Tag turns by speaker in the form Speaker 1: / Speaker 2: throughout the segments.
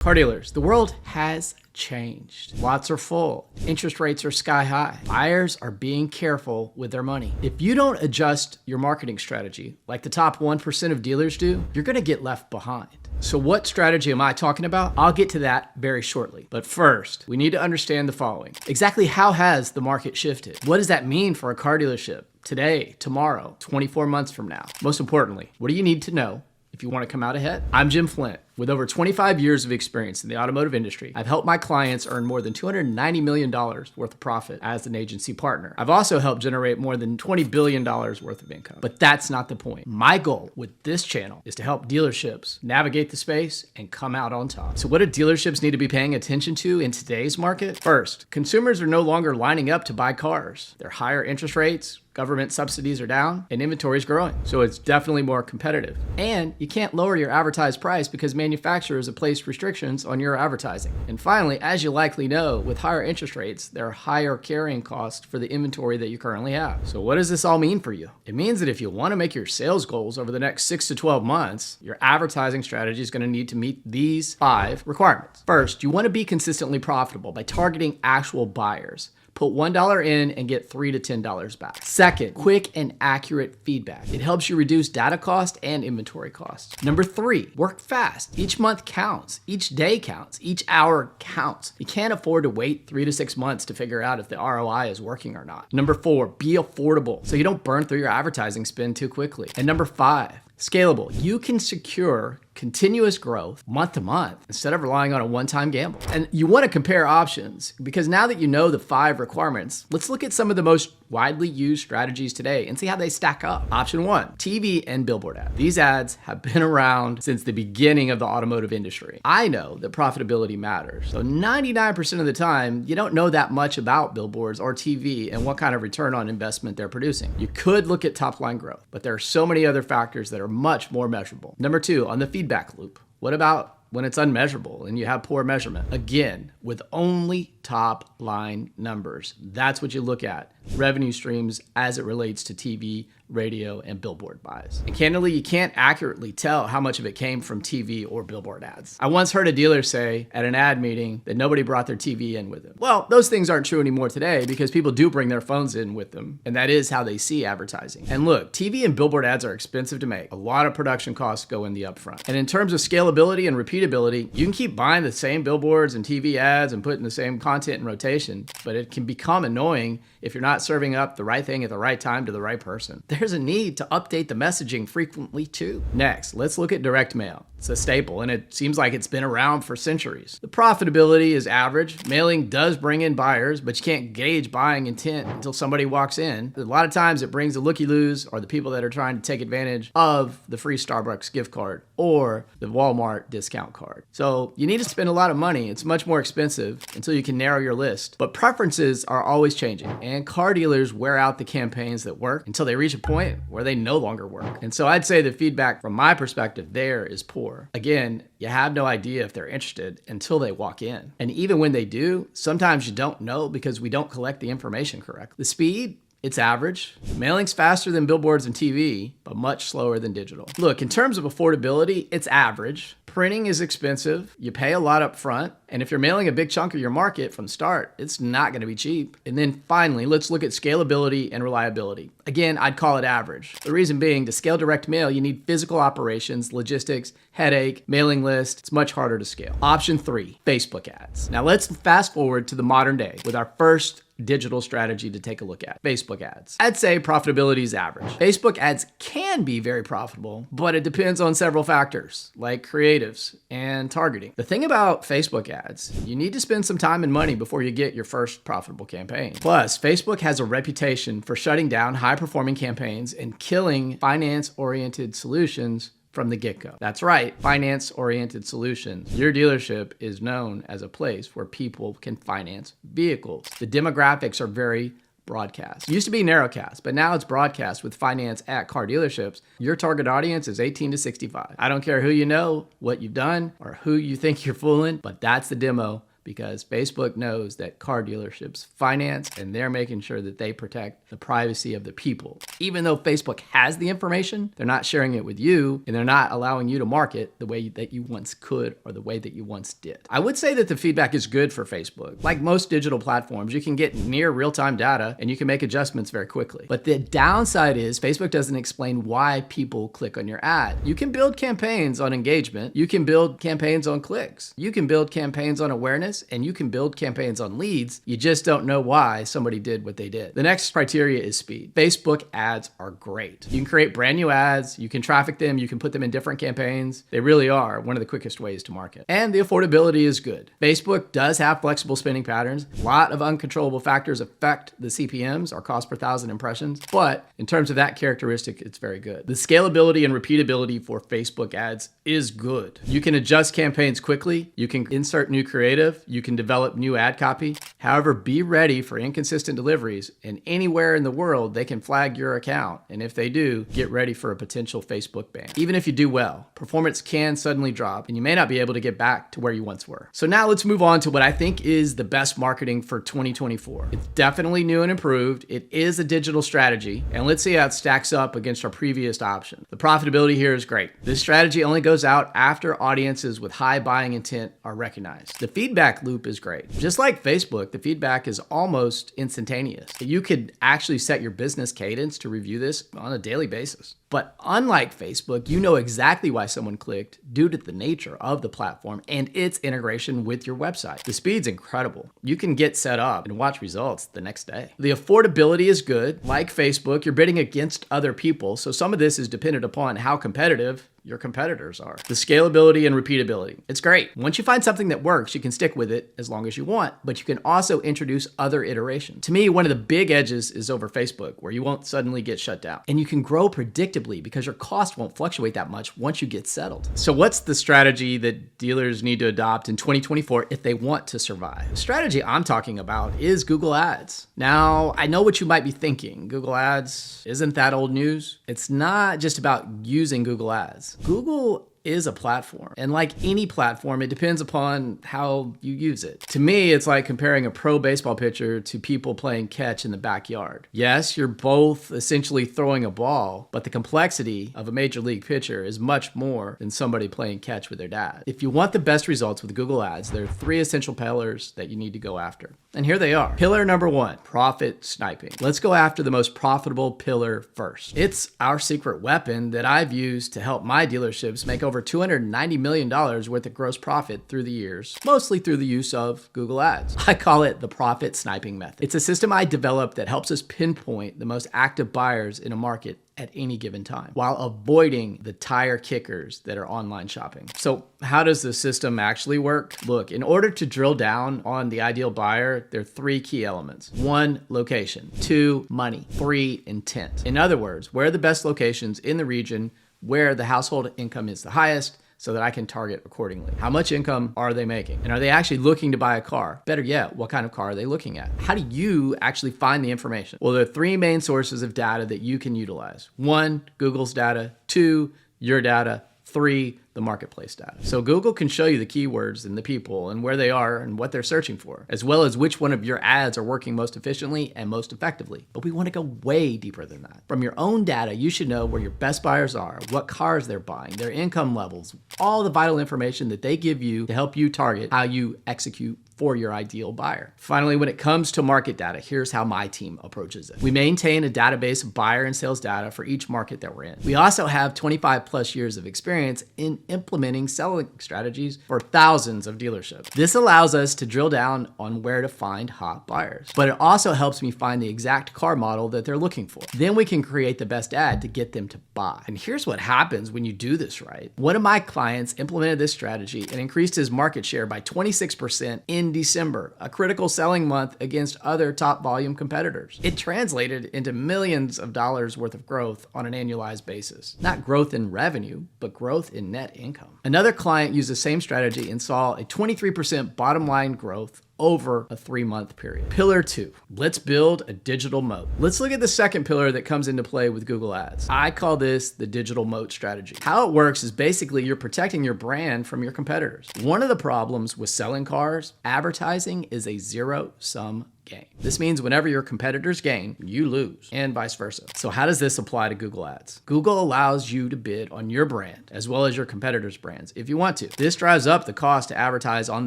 Speaker 1: Car dealers, the world has changed. Lots are full. Interest rates are sky high. Buyers are being careful with their money. If you don't adjust your marketing strategy like the top 1% of dealers do, you're going to get left behind. So what strategy am I talking about? I'll get to that very shortly. But first, we need to understand the following. Exactly how has the market shifted? What does that mean for a car dealership today, tomorrow, 24 months from now? Most importantly, what do you need to know if you want to come out ahead? I'm Jim Flint. With over 25 years of experience in the automotive industry, I've helped my clients earn more than $290 million worth of profit as an agency partner. I've also helped generate more than $20 billion worth of income. But that's not the point. My goal with this channel is to help dealerships navigate the space and come out on top. So what do dealerships need to be paying attention to in today's market? First, consumers are no longer lining up to buy cars. Their higher interest rates, government subsidies are down, and inventory is growing. So it's definitely more competitive. And you can't lower your advertised price because manufacturers have placed restrictions on your advertising. And finally, as you likely know, with higher interest rates, there are higher carrying costs for the inventory that you currently have. So what does this all mean for you? It means that if you want to make your sales goals over the next 6 to 12 months, your advertising strategy is going to need to meet these 5 requirements. First, you want to be consistently profitable by targeting actual buyers. Put $1 in and get $3 to $10 back. Second, quick and accurate feedback. It helps you reduce data cost and inventory costs. Number 3, work fast. Each month counts. Each day counts. Each hour counts. You can't afford to wait 3 to 6 months to figure out if the ROI is working or not. Number 4, be affordable so you don't burn through your advertising spend too quickly. And number 5, scalable. You can secure continuous growth month to month instead of relying on a one-time gamble. And you want to compare options because now that you know the 5 requirements, let's look at some of the most widely used strategies today and see how they stack up. Option 1, TV and billboard ads. These ads have been around since the beginning of the automotive industry. I know that profitability matters. So 99% of the time, you don't know that much about billboards or TV and what kind of return on investment they're producing. You could look at top line growth, but there are so many other factors that are much more measurable. Number 2, on the feedback loop. What about when it's unmeasurable and you have poor measurement? Again, with only top line numbers. That's what you look at. Revenue streams as it relates to TV, radio, and billboard buys. And candidly, you can't accurately tell how much of it came from TV or billboard ads. I once heard a dealer say at an ad meeting that nobody brought their TV in with them. Well, those things aren't true anymore today because people do bring their phones in with them, and that is how they see advertising. And look, TV and billboard ads are expensive to make. A lot of production costs go in the upfront. And in terms of scalability and repeatability, you can keep buying the same billboards and TV ads and putting the same content in rotation, but it can become annoying if you're not serving up the right thing at the right time to the right person. There's a need to update the messaging frequently too. Next, let's look at direct mail. It's a staple and it seems like it's been around for centuries. The profitability is average. Mailing does bring in buyers, but you can't gauge buying intent until somebody walks in. A lot of times it brings the looky-loos or the people that are trying to take advantage of the free Starbucks gift card or the Walmart discount card. So you need to spend a lot of money. It's much more expensive until you can narrow your list. But preferences are always changing and car dealers wear out the campaigns that work until they reach a point where they no longer work. And so I'd say the feedback from my perspective there is poor. Again, you have no idea if they're interested until they walk in. And even when they do, sometimes you don't know because we don't collect the information correctly. The speed, it's average. Mailing's faster than billboards and TV, but much slower than digital. Look, in terms of affordability, it's average. Printing is expensive. You pay a lot up front. And if you're mailing a big chunk of your market from the start, it's not going to be cheap. And then finally, let's look at scalability and reliability. Again, I'd call it average. The reason being, to scale direct mail, you need physical operations, logistics, headache, mailing list. It's much harder to scale. Option 3, Facebook ads. Now let's fast forward to the modern day with our first digital strategy to take a look at, Facebook ads. I'd say profitability is average. Facebook ads can be very profitable, but it depends on several factors like creatives and targeting. The thing about Facebook ads, you need to spend some time and money before you get your first profitable campaign. Plus, Facebook has a reputation for shutting down high-performing campaigns and killing finance-oriented solutions from the get-go. That's right, finance-oriented solutions. Your dealership is known as a place where people can finance vehicles. The demographics are very broadcast. It used to be narrowcast, but now it's broadcast with finance at car dealerships. Your target audience is 18 to 65. I don't care who you know, what you've done, or who you think you're fooling, but that's the demo because Facebook knows that car dealerships finance and they're making sure that they protect the privacy of the people. Even though Facebook has the information, they're not sharing it with you and they're not allowing you to market the way that you once could or the way that you once did. I would say that the feedback is good for Facebook. Like most digital platforms, you can get near real-time data and you can make adjustments very quickly. But the downside is Facebook doesn't explain why people click on your ad. You can build campaigns on engagement, you can build campaigns on clicks, you can build campaigns on awareness, and you can build campaigns on leads. You just don't know why somebody did what they did. The next criteria is speed. Facebook ads are great. You can create brand new ads, you can traffic them, you can put them in different campaigns. They really are one of the quickest ways to market. And the affordability is good. Facebook does have flexible spending patterns. A lot of uncontrollable factors affect the CPMs, or cost per thousand impressions, but in terms of that characteristic, it's very good. The scalability and repeatability for Facebook ads is good. You can adjust campaigns quickly, you can insert new creative, you can develop new ad copy. However, be ready for inconsistent deliveries, and anywhere in the world they can flag your account. And if they do, get ready for a potential Facebook ban. Even if you do well, performance can suddenly drop and you may not be able to get back to where you once were. So now let's move on to what I think is the best marketing for 2024. It's definitely new and improved. It is a digital strategy, and let's see how it stacks up against our previous option. The profitability here is great. This strategy only goes out after audiences with high buying intent are recognized. The feedback loop is great. Just like Facebook, the feedback is almost instantaneous. You could actually set your business cadence to review this on a daily basis. But unlike Facebook, you know exactly why someone clicked due to the nature of the platform and its integration with your website. The speed's incredible. You can get set up and watch results the next day. The affordability is good. Like Facebook, you're bidding against other people, so some of this is dependent upon how competitive your competitors are. The scalability and repeatability. It's great. Once you find something that works, you can stick with it as long as you want, but you can also introduce other iterations. To me, one of the big edges is over Facebook, where you won't suddenly get shut down. And you can grow predictably because your cost won't fluctuate that much once you get settled. So what's the strategy that dealers need to adopt in 2024 if they want to survive? The strategy I'm talking about is Google Ads. Now, I know what you might be thinking. Google Ads, isn't that old news? It's not just about using Google Ads. Google is a platform, and like any platform, it depends upon how you use it. To me, it's like comparing a pro baseball pitcher to people playing catch in the backyard. Yes, you're both essentially throwing a ball, but the complexity of a major league pitcher is much more than somebody playing catch with their dad. If you want the best results with Google Ads, there are 3 essential pillars that you need to go after. And here they are. Pillar number 1, profit sniping. Let's go after the most profitable pillar first. It's our secret weapon that I've used to help my dealerships make over $290 million worth of gross profit through the years, mostly through the use of Google Ads. I call it the profit sniping method. It's a system I developed that helps us pinpoint the most active buyers in a market at any given time, while avoiding the tire kickers that are online shopping. So how does the system actually work? Look, in order to drill down on the ideal buyer, there are 3 key elements. 1, location. 2, money. 3, intent. In other words, where are the best locations in the region where the household income is the highest, so that I can target accordingly. How much income are they making? And are they actually looking to buy a car? Better yet, what kind of car are they looking at? How do you actually find the information? Well, there are 3 main sources of data that you can utilize. 1, Google's data. 2, your data. 3, the marketplace data. So Google can show you the keywords and the people and where they are and what they're searching for, as well as which one of your ads are working most efficiently and most effectively. But we want to go way deeper than that. From your own data, you should know where your best buyers are, what cars they're buying, their income levels, all the vital information that they give you to help you target how you execute for your ideal buyer. Finally, when it comes to market data, here's how my team approaches it. We maintain a database of buyer and sales data for each market that we're in. We also have 25 plus years of experience in implementing selling strategies for thousands of dealerships. This allows us to drill down on where to find hot buyers, but it also helps me find the exact car model that they're looking for. Then we can create the best ad to get them to buy. And here's what happens when you do this right. One of my clients implemented this strategy and increased his market share by 26% in December, a critical selling month against other top volume competitors. It translated into millions of dollars worth of growth on an annualized basis. Not growth in revenue, but growth in net income. Another client used the same strategy and saw a 23% bottom line growth over a 3-month period. Pillar 2, let's build a digital moat. Let's look at the second pillar that comes into play with Google Ads. I call this the digital moat strategy. How it works is basically you're protecting your brand from your competitors. One of the problems with selling cars, advertising is a zero-sum game. This means whenever your competitors gain, you lose, and vice versa. So how does this apply to Google Ads? Google allows you to bid on your brand as well as your competitors' brands if you want to. This drives up the cost to advertise on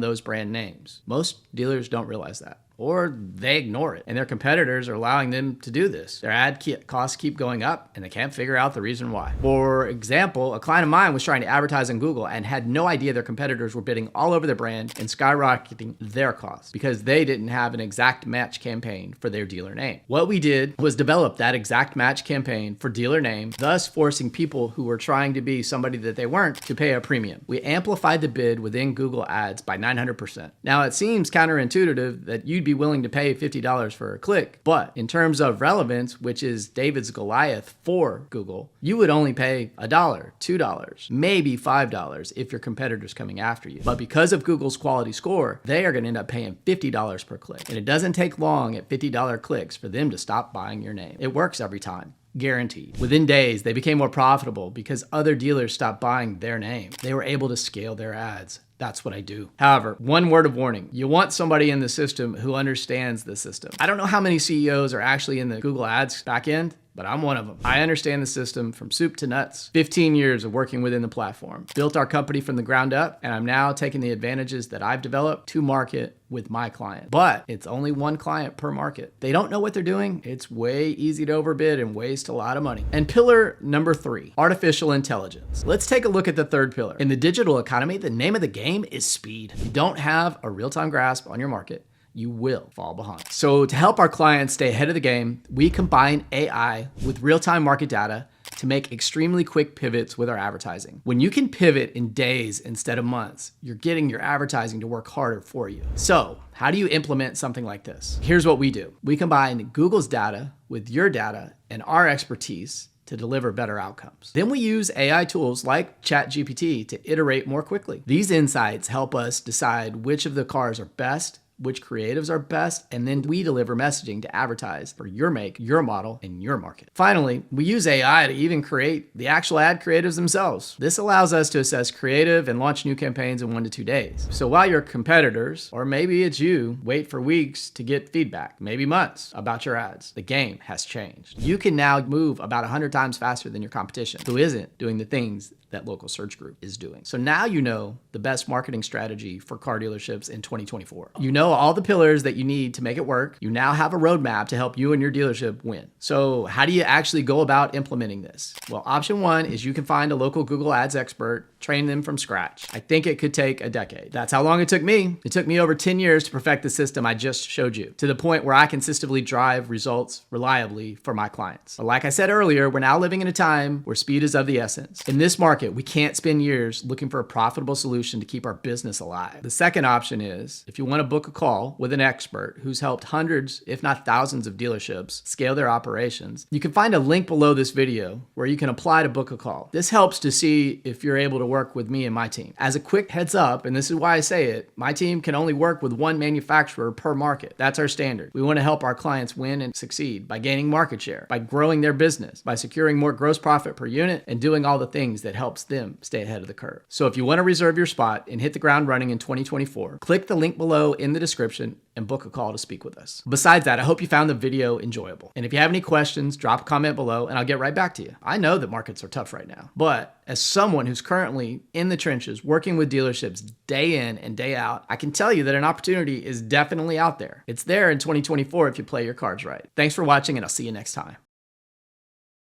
Speaker 1: those brand names. Most dealers don't realize that, or they ignore it, and their competitors are allowing them to do this. Their ad costs keep going up, and they can't figure out the reason why. For example, a client of mine was trying to advertise on Google and had no idea their competitors were bidding all over their brand and skyrocketing their costs because they didn't have an exact match campaign for their dealer name. What we did was develop that exact match campaign for dealer name, thus forcing people who were trying to be somebody that they weren't to pay a premium. We amplified the bid within Google Ads by 900%. Now, it seems counterintuitive that you'd be willing to pay $50 for a click, but in terms of relevance, which is David's Goliath for Google, you would only pay $1, $2, maybe $5 if your competitor's coming after you. But because of Google's quality score, they are going to end up paying $50 per click. And it doesn't take long at $50 clicks for them to stop buying your name. It works every time. Guaranteed. Within days, they became more profitable because other dealers stopped buying their name. They were able to scale their ads. That's what I do. However, one word of warning. You want somebody in the system who understands the system. I don't know how many CEOs are actually in the Google Ads backend, but I'm one of them. I understand the system from soup to nuts. 15 years of working within the platform. Built our company from the ground up, and I'm now taking the advantages that I've developed to market with my client. But it's only one client per market. They don't know what they're doing. It's way easy to overbid and waste a lot of money. And pillar number 3, artificial intelligence. Let's take a look at the third pillar. In the digital economy, the name of the game is speed. You don't have a real-time grasp on your market, you will fall behind. So to help our clients stay ahead of the game, we combine AI with real-time market data to make extremely quick pivots with our advertising. When you can pivot in days instead of months, you're getting your advertising to work harder for you. So how do you implement something like this? Here's what we do. We combine Google's data with your data and our expertise to deliver better outcomes. Then we use AI tools like ChatGPT to iterate more quickly. These insights help us decide which of the cars are best, which creatives are best, and then we deliver messaging to advertise for your make, your model, and your market. Finally, we use AI to even create the actual ad creatives themselves. This allows us to assess creative and launch new campaigns in 1 to 2 days. So while your competitors, or maybe it's you, wait for weeks to get feedback, maybe months, about your ads, the game has changed. You can now move about 100 times faster than your competition, who isn't doing the things that local search group is doing. So now you know the best marketing strategy for car dealerships in 2024. You know all the pillars that you need to make it work. You now have a roadmap to help you and your dealership win. So how do you actually go about implementing this? Well, option 1 is you can find a local Google Ads expert, train them from scratch. I think it could take a decade. That's how long it took me. It took me over 10 years to perfect the system I just showed you, to the point where I consistently drive results reliably for my clients. But like I said earlier, we're now living in a time where speed is of the essence. In this market, we can't spend years looking for a profitable solution to keep our business alive. The second option is, if you want to book a call with an expert who's helped hundreds, if not thousands of dealerships scale their operations, you can find a link below this video where you can apply to book a call. This helps to see if you're able to work with me and my team. As a quick heads up, and this is why I say it, my team can only work with one manufacturer per market. That's our standard. We want to help our clients win and succeed by gaining market share, by growing their business, by securing more gross profit per unit, and doing all the things that helps them stay ahead of the curve. So if you want to reserve your spot and hit the ground running in 2024, click the link below in the description and book a call to speak with us. Besides that, I hope you found the video enjoyable. And if you have any questions, drop a comment below and I'll get right back to you. I know that markets are tough right now, but as someone who's currently in the trenches working with dealerships day in and day out, I can tell you that an opportunity is definitely out there. It's there in 2024 if you play your cards right. Thanks for watching and I'll see you next time.